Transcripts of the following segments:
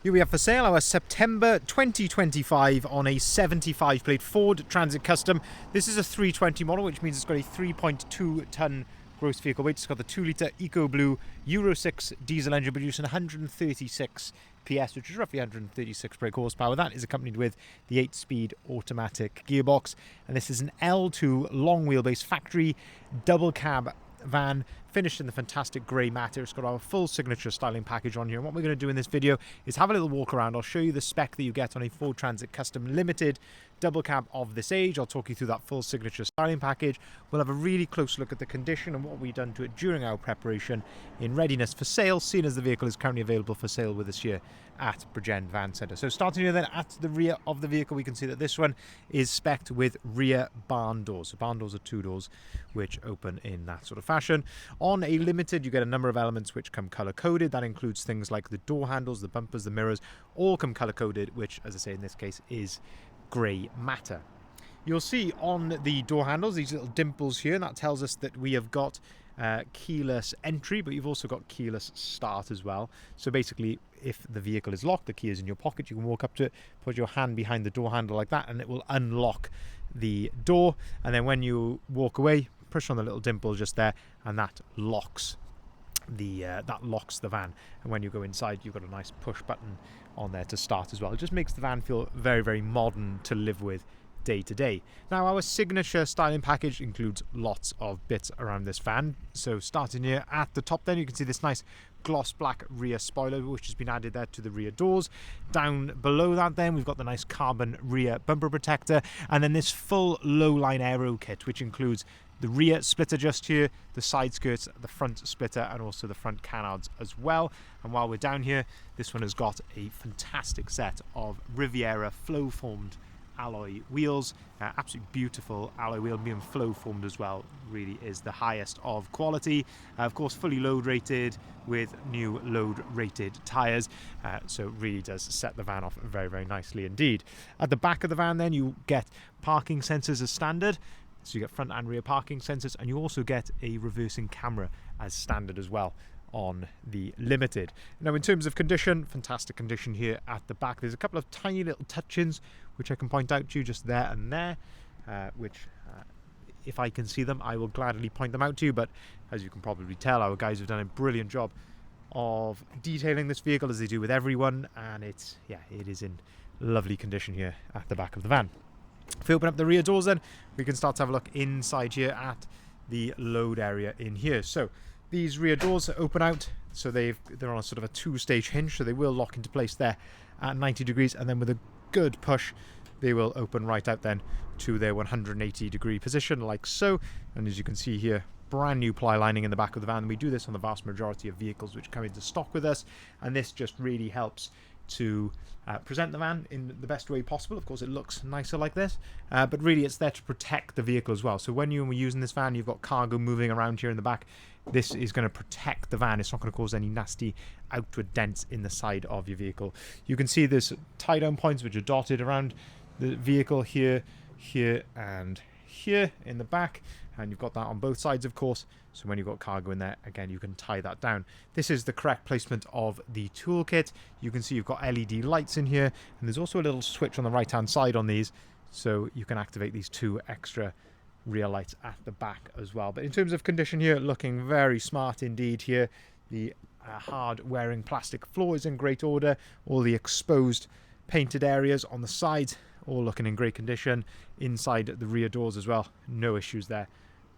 Here we have for sale our September 2025 on a 75 plate Ford Transit Custom. This is a 320 model, which means it's got a 3.2 tonne gross vehicle weight. It's got the 2 litre EcoBlue Euro 6 diesel engine producing 136 PS, which is roughly 136 brake horsepower. That is accompanied with the 8-speed automatic gearbox. And this is an L2 long wheelbase factory double cab van, finished in the fantastic grey matter. It's got our full signature styling package on here, and what we're going to do in this video is have a little walk around. I'll show you the spec that you get on a Ford Transit Custom Limited double cab of this age. I'll talk you through that full signature styling package. We'll have a really close look at the condition and what we've done to it during our preparation in readiness for sale, seeing as the vehicle is currently available for sale with us here at Bridgend Van Centre. So starting here then at the rear of the vehicle, we can see that this one is spec'd with rear barn doors. So barn doors are 2 doors which open in that sort of fashion. On a Limited, you get a number of elements which come color coded. That includes things like the door handles, the bumpers, the mirrors, all come color coded, which, as I say, in this case is grey matter. You'll see on the door handles these little dimples here, and that tells us that we have got keyless entry, but you've also got keyless start as well. So basically, if the vehicle is locked, the key is in your pocket, you can walk up to it, put your hand behind the door handle like that, and it will unlock the door. And then when you walk away, push on the little dimple just there, and that locks the van. And when you go inside, you've got a nice push button on there to start as well. It just makes the van feel very, very modern to live with day to day. Now, our signature styling package includes lots of bits around this van. So starting here at the top, then you can see this nice gloss black rear spoiler which has been added there to the rear doors. Down below that then we've got the nice carbon rear bumper protector, and then this full low line aero kit which includes the rear splitter just here, the side skirts, the front splitter, and also the front canards as well. And while we're down here, this one has got a fantastic set of Riviera flow formed alloy wheels, absolutely beautiful alloy wheel, being flow formed as well, really is the highest of quality. Of course, fully load rated with new load rated tyres, so it really does set the van off very, very nicely indeed. At the back of the van then you get parking sensors as standard, so you get front and rear parking sensors, and you also get a reversing camera as standard as well on the Limited. Now, in terms of condition, fantastic condition here at the back. There's a couple of tiny little touch-ins which I can point out to you just there and there, which if I can see them I will gladly point them out to you, but as you can probably tell, our guys have done a brilliant job of detailing this vehicle, as they do with everyone, and it is in lovely condition here at the back of the van. If we open up the rear doors then, we can start to have a look inside here at the load area in here. So these rear doors open out, so they're on a sort of a 2-stage hinge, so they will lock into place there at 90 degrees, and then with a good push they will open right out then to their 180 degree position like so. And as you can see here, brand new ply lining in the back of the van. We do this on the vast majority of vehicles which come into stock with us, and this just really helps to present the van in the best way possible. Of course, it looks nicer like this, but really it's there to protect the vehicle as well. So when you were using this van, you've got cargo moving around here in the back. This is going to protect the van. It's not going to cause any nasty outward dents in the side of your vehicle. You can see there's tie down points which are dotted around the vehicle here, here, and here in the back, and you've got that on both sides, of course. So when you've got cargo in there, again, you can tie that down. This is the correct placement of the toolkit. You can see you've got LED lights in here, and there's also a little switch on the right hand side on these, so you can activate these 2 extra rear lights at the back as well. But in terms of condition here, looking very smart indeed here. The hard wearing plastic floor is in great order. All the exposed painted areas on the sides all looking in great condition. Inside the rear doors as well, no issues there.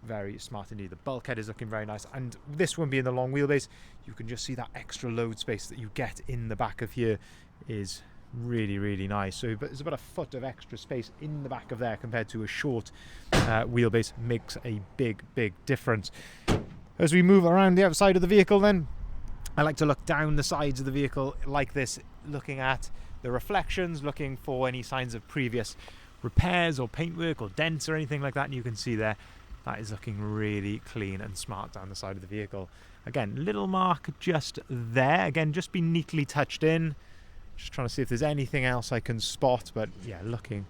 Very smart indeed. The bulkhead is looking very nice, and this one being the long wheelbase, you can just see that extra load space that you get in the back of here is really, really nice. So there's about a foot of extra space in the back of there compared to a short wheelbase. Makes a big, big difference. As we move around the outside of the vehicle then, I like to look down the sides of the vehicle like this, looking at the reflections, looking for any signs of previous repairs or paintwork or dents or anything like that, and you can see there that is looking really clean and smart down the side of the vehicle. Again, little mark just there, again just been neatly touched in. Just trying to see if there's anything else I can spot, but yeah, looking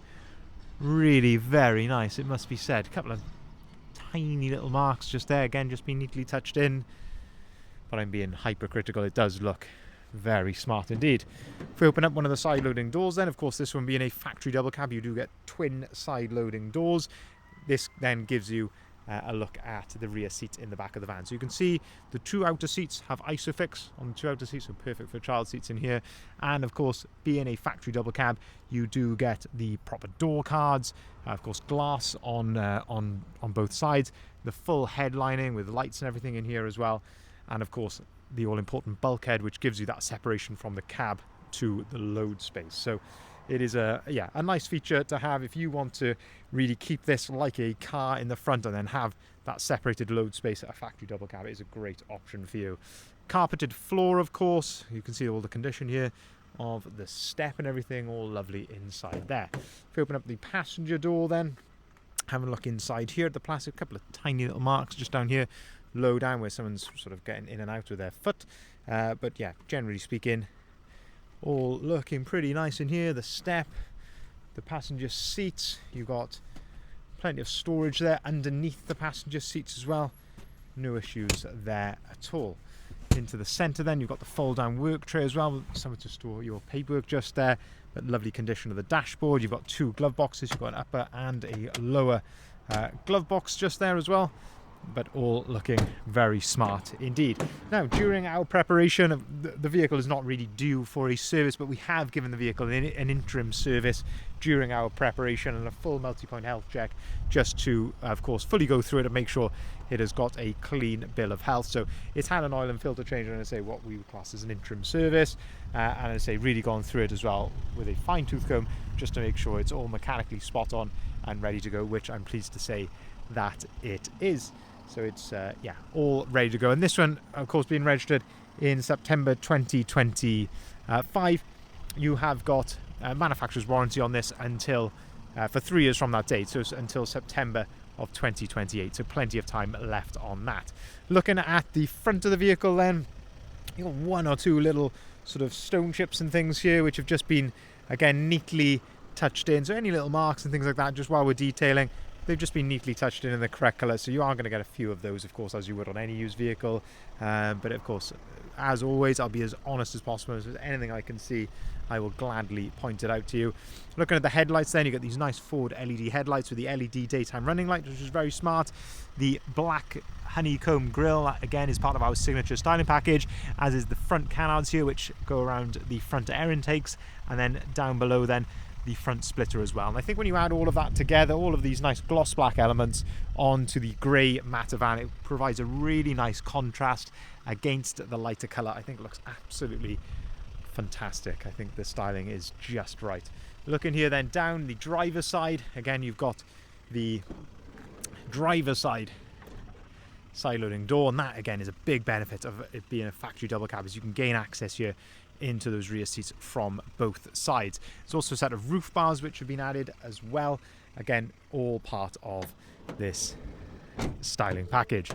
really very nice, it must be said. A couple of tiny little marks just there, again just been neatly touched in, but I'm being hypercritical. It does look very smart indeed. If we open up one of the side loading doors then, of course this one being a factory double cab, you do get twin side loading doors. This then gives you a look at the rear seat in the back of the van. So you can see the two outer seats have ISOFIX on the two outer seats, so perfect for child seats in here. And of course, being a factory double cab, you do get the proper door cards, of course glass on both sides, the full headlining with lights and everything in here as well, and of course the all-important bulkhead, which gives you that separation from the cab to the load space. So it is a nice feature to have if you want to really keep this like a car in the front and then have that separated load space. A factory double cab is a great option for you. Carpeted floor, of course. You can see all the condition here of the step and everything, all lovely inside there. If we open up the passenger door then, have a look inside here at the plastic, a couple of tiny little marks just down here, low down where someone's sort of getting in and out with their foot. But yeah, generally speaking, all looking pretty nice in here. The step, the passenger seats, you've got plenty of storage there underneath the passenger seats as well. No issues there at all. Into the centre then, you've got the fold down work tray as well, somewhere to store your paperwork just there. But lovely condition of the dashboard. You've got two glove boxes, you've got an upper and a lower glove box just there as well. But all looking very smart indeed. Now, during our preparation, the vehicle is not really due for a service, but we have given the vehicle an interim service during our preparation and a full multi-point health check, just to, of course, fully go through it and make sure it has got a clean bill of health. So it's had an oil and filter change, and I say what we would class as an interim service, and I say really gone through it as well with a fine-tooth comb, just to make sure it's all mechanically spot on and ready to go, which I'm pleased to say that it is. So it's all ready to go. And this one, of course, being registered in September 2025, you have got manufacturer's warranty on this until for 3 years from that date, so it's until September of 2028, so plenty of time left on that. Looking at the front of the vehicle then, you've got one or two little sort of stone chips and things here which have just been, again, neatly touched in. So any little marks and things like that, just while we're detailing, they've just been neatly touched in the correct colour, so you are going to get a few of those, of course, as you would on any used vehicle. But of course, as always, I'll be as honest as possible. If there's anything I can see, I will gladly point it out to you. Looking at the headlights then, you get these nice Ford LED headlights with the LED daytime running light, which is very smart. The black honeycomb grille, again, is part of our signature styling package, as is the front canards here, which go around the front air intakes, and then down below then, the front splitter as well. And I think when you add all of that together, all of these nice gloss black elements onto the grey matte van, it provides a really nice contrast against the lighter colour. I think it looks absolutely fantastic. I think the styling is just right. Looking here then down the driver's side, again you've got the driver's side loading door, and that again is a big benefit of it being a factory double cab, is you can gain access here into those rear seats from both sides. There's also a set of roof bars which have been added as well, again all part of this styling package.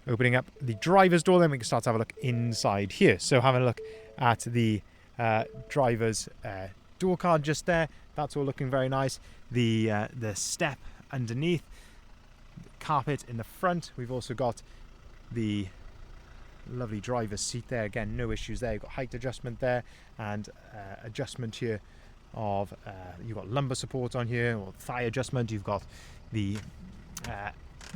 Opening up the driver's door then, we can start to have a look inside here. So having a look at the driver's door card just there, that's all looking very nice. The step underneath, the carpet in the front, we've also got the lovely driver's seat there, again no issues there. You've got height adjustment there, and adjustment here of you've got lumbar support on here, or thigh adjustment. You've got the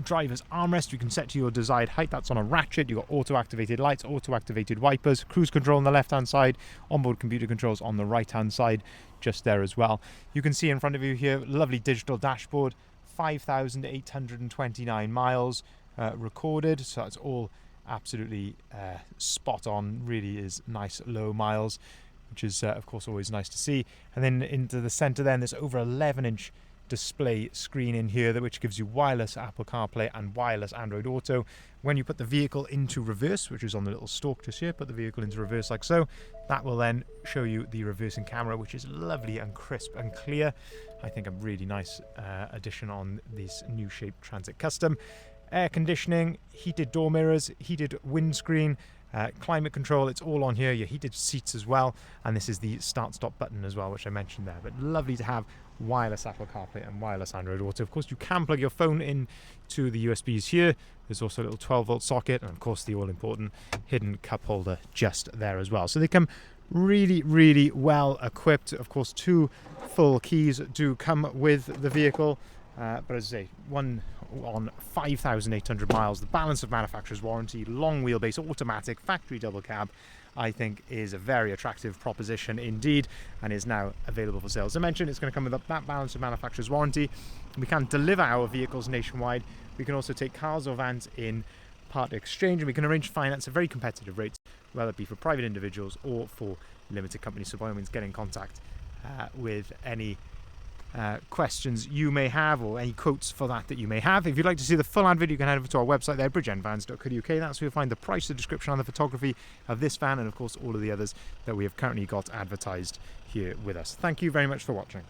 driver's armrest you can set to your desired height, that's on a ratchet. You've got auto activated lights, auto activated wipers, cruise control on the left hand side, onboard computer controls on the right hand side just there as well. You can see in front of you here, lovely digital dashboard, 5,829 miles recorded, so that's all absolutely spot on. Really is nice low miles, which is of course always nice to see. And then into the center then, there's over 11-inch display screen in here, which gives you wireless Apple CarPlay and wireless Android Auto. When you put the vehicle into reverse, which is on the little stalk just here, put the vehicle into reverse like so, that will then show you the reversing camera, which is lovely and crisp and clear. I think a really nice addition on this new shape Transit Custom. Air conditioning, heated door mirrors, heated windscreen, climate control, it's all on here. Your heated seats as well, and this is the start stop button as well, which I mentioned there. But lovely to have wireless Apple CarPlay and wireless Android Auto. Of course, you can plug your phone in to the USBs here. There's also a little 12-volt socket, and of course the all-important hidden cup holder just there as well. So they come really, really well equipped. Of course, 2 full keys do come with the vehicle, but as I say, one on 5,800 miles, the balance of manufacturer's warranty, long wheelbase, automatic, factory double cab, I think is a very attractive proposition indeed, and is now available for sale. As I mentioned, it's going to come with that balance of manufacturer's warranty. We can deliver our vehicles nationwide. We can also take cars or vans in part exchange, and we can arrange finance at very competitive rates, whether it be for private individuals or for limited companies. So by all means, get in contact with any questions you may have, or any quotes for that you may have. If you'd like to see the full ad video, you can head over to our website there, bridgendvans.co.uk. That's where you'll find the price, the description, and the photography of this van, and of course all of the others that we have currently got advertised here with us. Thank you very much for watching.